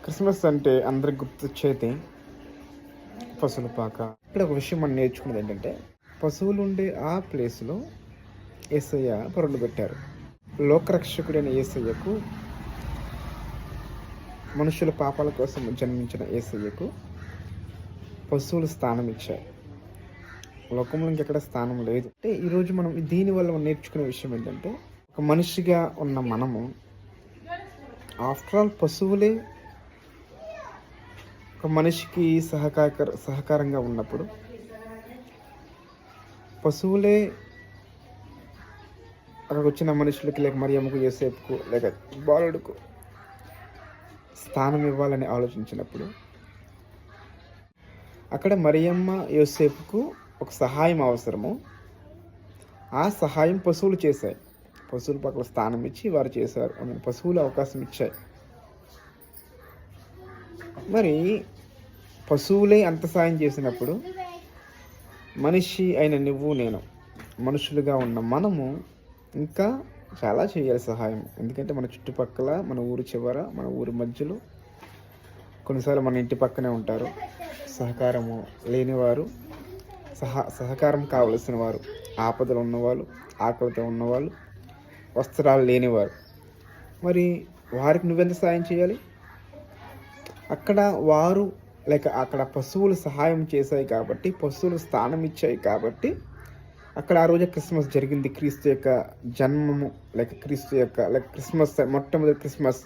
Christmas అంటే అందరికి గుర్తొచ్చేది పశువుల పాక. ఇక్కడ ఒక విషయం మనం నేర్చుకున్నది ఏంటంటే, పశువులు ఉండే ఆ ప్లేస్లో యేసయ్య పరుండు పెట్టారు. లోకరక్షకుడైన యేసయ్యకు, మనుషుల పాపాల కోసం జన్మించిన యేసయ్యకు పశువులు స్థానం ఇచ్చాయి. లోకంలో ఇంకెక్కడ స్థానం లేదు. అంటే ఈరోజు మనం దీనివల్ల మనం నేర్చుకునే విషయం ఏంటంటే, ఒక మనిషిగా ఉన్న మనము ఆఫ్టర్ ఆల్ పశువులే ఒక మనిషికి సహకారంగా ఉన్నప్పుడు, పశువులే అక్కడికి వచ్చిన మనుషులకి, లేక మరియమ్మకు, యోసేపుకు, లేక బాలుడుకు స్థానం ఇవ్వాలని ఆలోచించినప్పుడు, అక్కడ మరియమ్మ యోసేపుకు ఒక సహాయం అవసరము. ఆ సహాయం పశువులు చేశాయి. పశువుల పక్కన స్థానం ఇచ్చి వారు చేశారు. పశువులు అవకాశం ఇచ్చాయి. మరి పశువులే అంత సాయం చేసినప్పుడు, మనిషి అయిన నువ్వు నేను, మనుషులుగా ఉన్న మనము ఇంకా చాలా చేయాలి సహాయం. ఎందుకంటే మన చుట్టుపక్కల, మన ఊరు చివర, మన ఊరి మధ్యలో, కొన్నిసార్లు మన ఇంటి పక్కనే ఉంటారు సహకారము లేనివారు, సహకారం కావలసిన వారు, ఆపదలు ఉన్నవాళ్ళు, ఆకలితో ఉన్నవాళ్ళు, వస్త్రాలు లేనివారు. మరి వారికి నువ్వెంత సాయం చేయాలి? అక్కడ వారు, లేక అక్కడ పశువులు సహాయం చేశాయి కాబట్టి, పశువులు స్థానం ఇచ్చాయి కాబట్టి అక్కడ ఆ రోజు క్రిస్మస్ జరిగింది. క్రీస్తు యొక్క జన్మము, లేక క్రీస్తు యొక్క క్రిస్మస్, మొట్టమొదటి క్రిస్మస్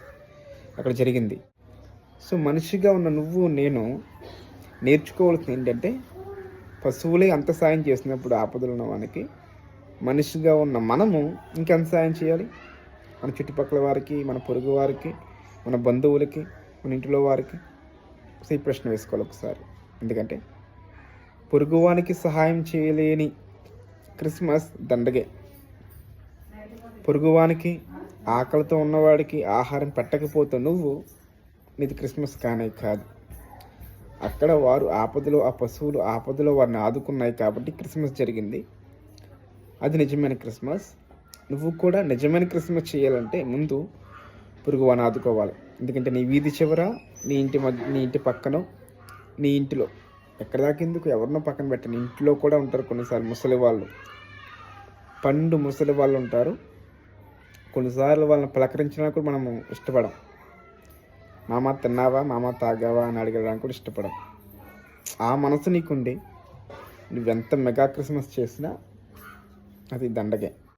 అక్కడ జరిగింది. సో మనిషిగా ఉన్న నువ్వు నేను నేర్చుకోవాల్సింది ఏంటంటే, పశువులే అంత సాయం చేసినప్పుడు ఆపదలు ఉన్న వానికి, మనిషిగా ఉన్న మనము ఇంకెంత సాయం చేయాలి? మన చుట్టుపక్కల వారికి, మన పొరుగు వారికి, మన బంధువులకి, మన ఇంటిలో వారికి. సో ఈ ప్రశ్న వేసుకోవాలి ఒకసారి. ఎందుకంటే పొరుగువానికి సహాయం చేయలేని క్రిస్మస్ దండగే. పొరుగువానికి, ఆకలితో ఉన్నవాడికి ఆహారం పెట్టకపోతే నువ్వు, నీది క్రిస్మస్ కానే కాదు. అక్కడ వారు ఆపదలో, ఆ పశువులు ఆపదలో వారిని ఆదుకున్నాయి కాబట్టి క్రిస్మస్ జరిగింది. అది నిజమైన క్రిస్మస్. నువ్వు కూడా నిజమైన క్రిస్మస్ చేయాలంటే ముందు పొరుగువాని ఆదుకోవాలి. ఎందుకంటే నీ వీధి చివర, నీ ఇంటి పక్కన, నీ ఇంటిలో, ఎక్కడ దాకా ఎందుకు, ఎవరినో పక్కన పెట్టండి, ఇంట్లో కూడా ఉంటారు కొన్నిసార్లు ముసలి వాళ్ళు, ముసలి వాళ్ళు ఉంటారు. కొన్నిసార్లు వాళ్ళని పలకరించినా కూడా మనము ఇష్టపడం. మామ తిన్నావా, మామ తాగావా అని అడగడానికి కూడా ఇష్టపడం. ఆ మనసు నీకుండి నువ్వెంత మెగా క్రిస్మస్ చేసినా అది దండగే.